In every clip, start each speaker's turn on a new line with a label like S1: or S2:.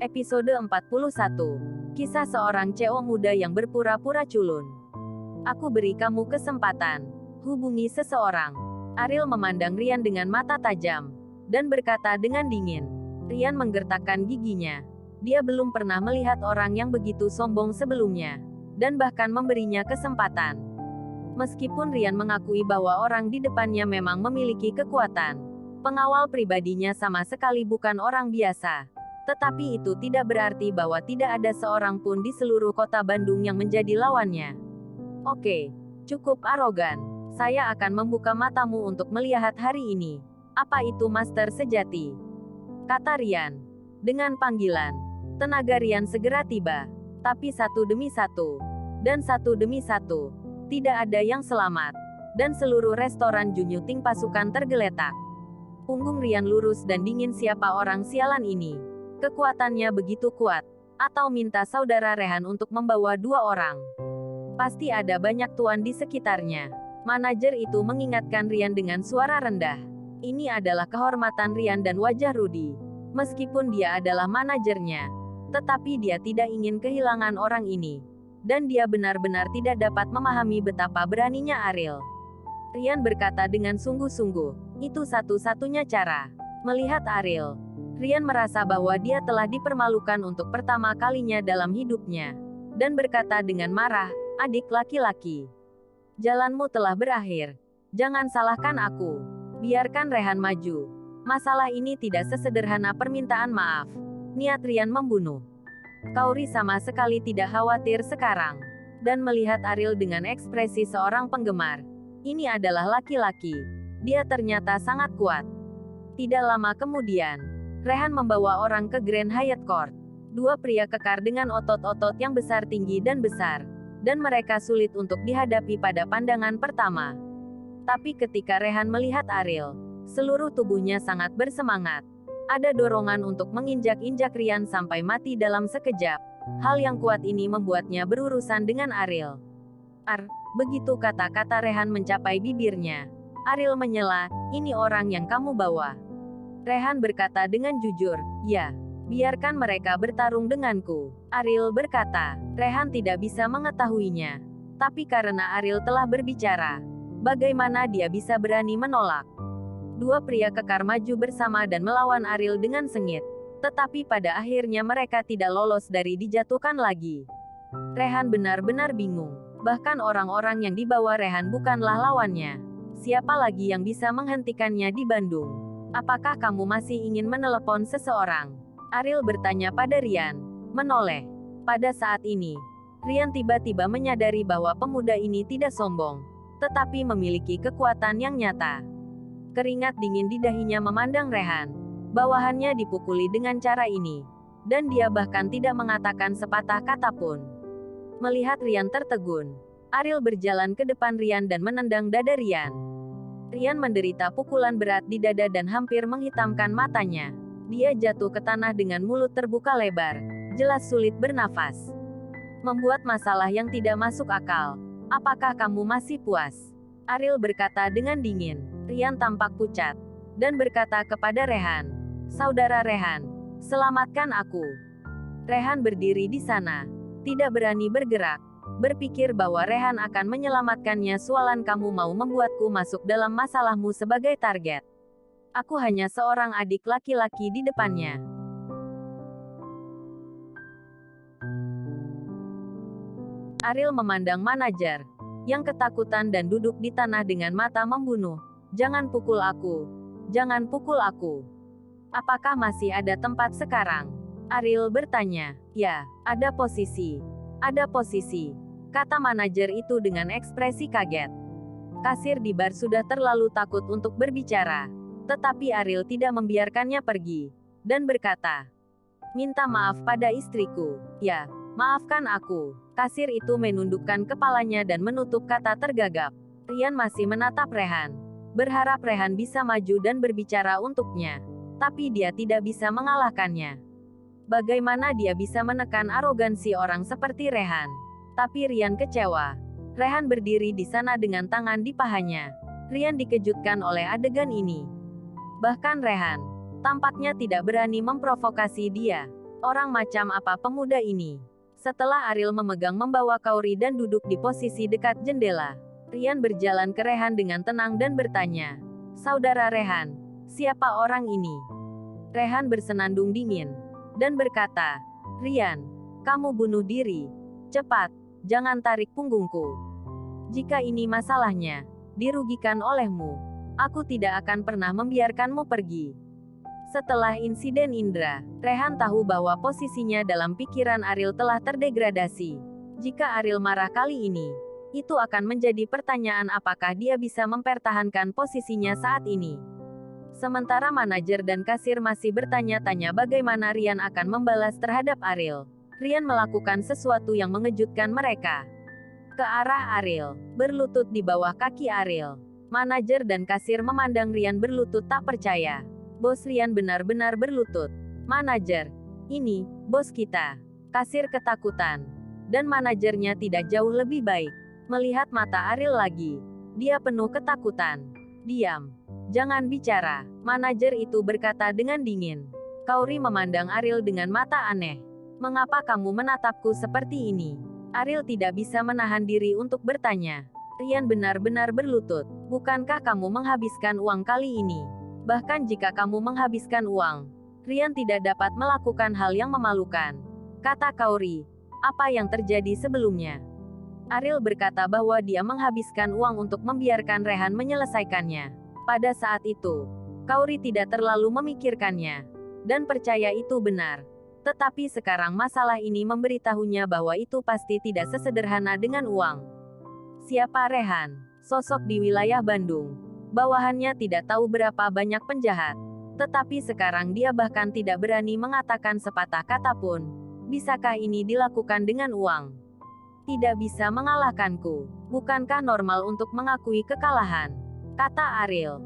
S1: Episode 41. Kisah seorang CEO muda yang berpura-pura culun. Aku beri kamu kesempatan. Hubungi seseorang. Ariel memandang Ryan dengan mata tajam. Dan berkata dengan dingin. Ryan menggertakkan giginya. Dia belum pernah melihat orang yang begitu sombong sebelumnya. Dan bahkan memberinya kesempatan. Meskipun Ryan mengakui bahwa orang di depannya memang memiliki kekuatan. Pengawal pribadinya sama sekali bukan orang biasa. Tetapi itu tidak berarti bahwa tidak ada seorang pun di seluruh kota Bandung yang menjadi lawannya. Oke, cukup arogan. Saya akan membuka matamu untuk melihat hari ini. Apa itu master sejati? Kata Ryan. Dengan panggilan. Tenaga Ryan segera tiba. Tapi satu demi satu. Dan satu demi satu. Tidak ada yang selamat. Dan seluruh restoran Junyuting pasukan tergeletak. Punggung Ryan lurus dan dingin. Siapa orang sialan ini? Kekuatannya begitu kuat. Atau minta saudara Rehan untuk membawa 2 orang. Pasti ada banyak tuan di sekitarnya. Manajer itu mengingatkan Ryan dengan suara rendah. Ini adalah kehormatan Ryan dan wajah Rudy. Meskipun dia adalah manajernya. Tetapi dia tidak ingin kehilangan orang ini. Dan dia benar-benar tidak dapat memahami betapa beraninya Ariel. Ryan berkata dengan sungguh-sungguh. Itu satu-satunya cara. Melihat Ariel. Ryan merasa bahwa dia telah dipermalukan untuk pertama kalinya dalam hidupnya. Dan berkata dengan marah, adik laki-laki. Jalanmu telah berakhir. Jangan salahkan aku. Biarkan Rehan maju. Masalah ini tidak sesederhana permintaan maaf. Niat Ryan membunuh. Kauri sama sekali tidak khawatir sekarang. Dan melihat Ariel dengan ekspresi seorang penggemar. Ini adalah laki-laki. Dia ternyata sangat kuat. Tidak lama kemudian. Rehan membawa orang ke Grand Hyatt Court. 2 pria kekar dengan otot-otot yang besar tinggi dan besar. Dan mereka sulit untuk dihadapi pada pandangan pertama. Tapi ketika Rehan melihat Ariel, seluruh tubuhnya sangat bersemangat. Ada dorongan untuk menginjak-injak Ryan sampai mati dalam sekejap. Hal yang kuat ini membuatnya berurusan dengan Ariel. Begitu kata-kata Rehan mencapai bibirnya. Ariel menyela, ini orang yang kamu bawa. Rehan berkata dengan jujur, ya, biarkan mereka bertarung denganku. Ariel berkata, Rehan tidak bisa mengetahuinya. Tapi karena Ariel telah berbicara, bagaimana dia bisa berani menolak? 2 pria kekar maju bersama dan melawan Ariel dengan sengit. Tetapi pada akhirnya mereka tidak lolos dari dijatuhkan lagi. Rehan benar-benar bingung. Bahkan orang-orang yang dibawa Rehan bukanlah lawannya. Siapa lagi yang bisa menghentikannya di Bandung? Apakah kamu masih ingin menelepon seseorang? Ariel bertanya pada Ryan. Menoleh. Pada saat ini, Ryan tiba-tiba menyadari bahwa pemuda ini tidak sombong, tetapi memiliki kekuatan yang nyata. Keringat dingin di dahinya memandang Rehan. Bawahannya dipukuli dengan cara ini. Dan dia bahkan tidak mengatakan sepatah kata pun. Melihat Ryan tertegun, Ariel berjalan ke depan Ryan dan menendang dada Ryan. Ryan menderita pukulan berat di dada dan hampir menghitamkan matanya. Dia jatuh ke tanah dengan mulut terbuka lebar. Jelas sulit bernafas. Membuat masalah yang tidak masuk akal. Apakah kamu masih puas? Ariel berkata dengan dingin. Ryan tampak pucat. Dan berkata kepada Rehan. Saudara Rehan, selamatkan aku. Rehan berdiri di sana. Tidak berani bergerak. Berpikir bahwa Rehan akan menyelamatkannya. Soalan kamu mau membuatku masuk dalam masalahmu sebagai target. Aku hanya seorang adik laki-laki di depannya. Ariel memandang manajer, yang ketakutan dan duduk di tanah dengan mata membunuh. Jangan pukul aku. Jangan pukul aku. Apakah masih ada tempat sekarang? Ariel bertanya. Ya, ada posisi. Ada posisi. Kata manajer itu dengan ekspresi kaget. Kasir di bar sudah terlalu takut untuk berbicara. Tetapi Ariel tidak membiarkannya pergi. Dan berkata, minta maaf pada istriku. Ya, maafkan aku. Kasir itu menundukkan kepalanya dan menutup kata tergagap. Ryan masih menatap Rehan. Berharap Rehan bisa maju dan berbicara untuknya. Tapi dia tidak bisa mengalahkannya. Bagaimana dia bisa menekan arogansi orang seperti Rehan? Tapi Ryan kecewa. Rehan berdiri di sana dengan tangan di pahanya. Ryan dikejutkan oleh adegan ini. Bahkan Rehan tampaknya tidak berani memprovokasi dia. Orang macam apa pemuda ini? Setelah Ariel memegang membawa Kaori dan duduk di posisi dekat jendela, Rian berjalan ke Rehan dengan tenang dan bertanya, "Saudara Rehan, siapa orang ini?" Rehan bersenandung dingin dan berkata, "Rian, kamu bunuh diri. Cepat, jangan tarik punggungku. Jika ini masalahnya, dirugikan olehmu, aku tidak akan pernah membiarkanmu pergi." Setelah insiden Indra, Rehan tahu bahwa posisinya dalam pikiran Ariel telah terdegradasi. Jika Ariel marah kali ini, itu akan menjadi pertanyaan apakah dia bisa mempertahankan posisinya saat ini. Sementara manajer dan kasir masih bertanya-tanya bagaimana Rian akan membalas terhadap Ariel. Rian melakukan sesuatu yang mengejutkan mereka. Ke arah Ariel, berlutut di bawah kaki Ariel. Manajer dan kasir memandang Rian berlutut tak percaya. Bos Rian benar-benar berlutut. "Manajer, ini, bos kita." Kasir ketakutan. Dan manajernya tidak jauh lebih baik. Melihat mata Ariel lagi, dia penuh ketakutan. "Diam. Jangan bicara." Manajer itu berkata dengan dingin. Kaori memandang Ariel dengan mata aneh. "Mengapa kamu menatapku seperti ini?" Ariel tidak bisa menahan diri untuk bertanya. Rian benar-benar berlutut. "Bukankah kamu menghabiskan uang kali ini? Bahkan jika kamu menghabiskan uang, Rian tidak dapat melakukan hal yang memalukan," kata Kaori. "Apa yang terjadi sebelumnya?" Ariel berkata bahwa dia menghabiskan uang untuk membiarkan Rehan menyelesaikannya. Pada saat itu, Kaori tidak terlalu memikirkannya, dan percaya itu benar. Tetapi sekarang masalah ini memberitahunya bahwa itu pasti tidak sesederhana dengan uang. Siapa Rehan? Sosok di wilayah Bandung. Bawahannya tidak tahu berapa banyak penjahat. Tetapi sekarang dia bahkan tidak berani mengatakan sepatah kata pun. Bisakah ini dilakukan dengan uang? "Tidak bisa mengalahkanku. Bukankah normal untuk mengakui kekalahan?" kata Ariel.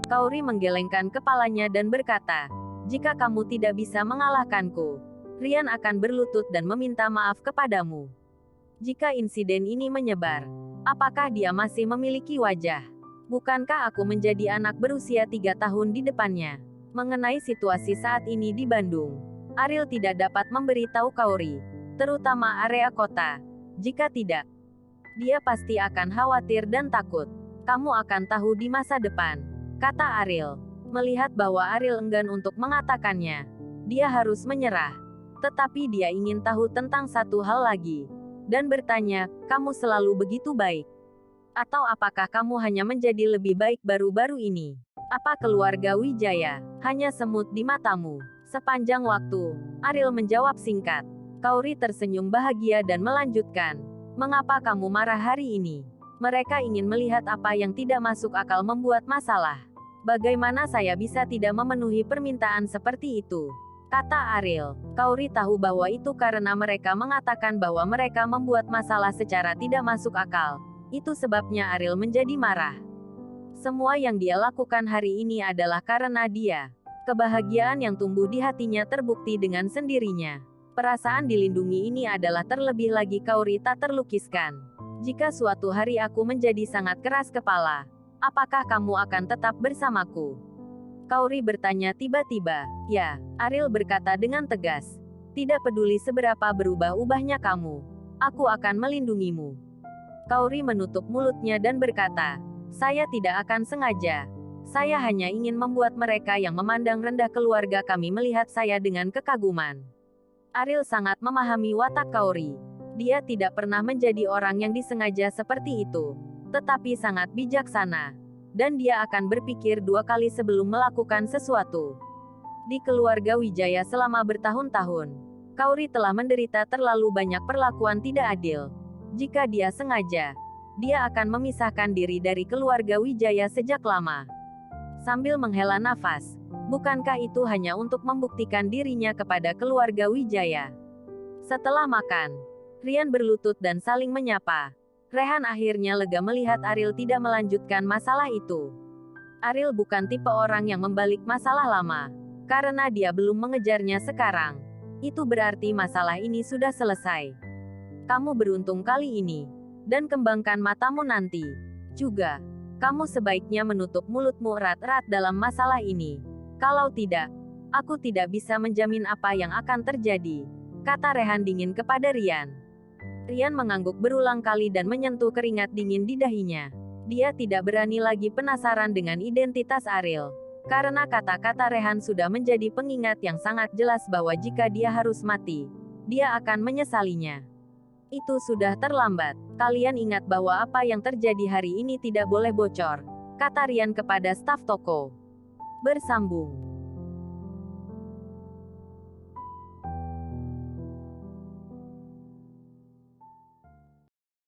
S1: Kaori menggelengkan kepalanya dan berkata, "Jika kamu tidak bisa mengalahkanku, Rian akan berlutut dan meminta maaf kepadamu. Jika insiden ini menyebar, apakah dia masih memiliki wajah? Bukankah aku menjadi anak berusia 3 tahun di depannya?" Mengenai situasi saat ini di Bandung, Ariel tidak dapat memberitahu Kaori, terutama area kota. Jika tidak, dia pasti akan khawatir dan takut. "Kamu akan tahu di masa depan," kata Ariel. Melihat bahwa Ariel enggan untuk mengatakannya, dia harus menyerah. Tetapi dia ingin tahu tentang satu hal lagi. Dan bertanya, "Kamu selalu begitu baik? Atau apakah kamu hanya menjadi lebih baik baru-baru ini? Apa keluarga Wijaya hanya semut di matamu?" Sepanjang waktu, Ariel menjawab singkat. Kaori tersenyum bahagia dan melanjutkan, "Mengapa kamu marah hari ini? Mereka ingin melihat apa yang tidak masuk akal membuat masalah. Bagaimana saya bisa tidak memenuhi permintaan seperti itu?" kata Ariel. Kaori tahu bahwa itu karena mereka mengatakan bahwa mereka membuat masalah secara tidak masuk akal. Itu sebabnya Ariel menjadi marah. Semua yang dia lakukan hari ini adalah karena dia. Kebahagiaan yang tumbuh di hatinya terbukti dengan sendirinya. Perasaan dilindungi ini adalah terlebih lagi Kaori tak terlukiskan. "Jika suatu hari aku menjadi sangat keras kepala, apakah kamu akan tetap bersamaku?" Kaori bertanya tiba-tiba. "Ya," Ariel berkata dengan tegas. "Tidak peduli seberapa berubah-ubahnya kamu, aku akan melindungimu." Kaori menutup mulutnya dan berkata, "Saya tidak akan sengaja. Saya hanya ingin membuat mereka yang memandang rendah keluarga kami melihat saya dengan kekaguman." Ariel sangat memahami watak Kaori. Dia tidak pernah menjadi orang yang disengaja seperti itu, tetapi sangat bijaksana. Dan dia akan berpikir 2 kali sebelum melakukan sesuatu. Di keluarga Wijaya selama bertahun-tahun, Kaori telah menderita terlalu banyak perlakuan tidak adil. Jika dia sengaja, dia akan memisahkan diri dari keluarga Wijaya sejak lama. Sambil menghela nafas, bukankah itu hanya untuk membuktikan dirinya kepada keluarga Wijaya? Setelah makan, Rian berlutut dan saling menyapa. Rehan akhirnya lega melihat Ariel tidak melanjutkan masalah itu. Ariel bukan tipe orang yang membalik masalah lama. Karena dia belum mengejarnya sekarang, itu berarti masalah ini sudah selesai. Kamu beruntung kali ini. Dan kembangkan matamu nanti. Juga, kamu sebaiknya menutup mulutmu erat-erat dalam masalah ini. Kalau tidak, aku tidak bisa menjamin apa yang akan terjadi, kata Rehan dingin kepada Rian. Rian mengangguk berulang kali dan menyentuh keringat dingin di dahinya. Dia tidak berani lagi penasaran dengan identitas Ariel. Karena kata-kata Rehan sudah menjadi pengingat yang sangat jelas bahwa jika dia harus mati, dia akan menyesalinya. Itu sudah terlambat. Kalian ingat bahwa apa yang terjadi hari ini tidak boleh bocor, kata Rian kepada staf toko. Bersambung.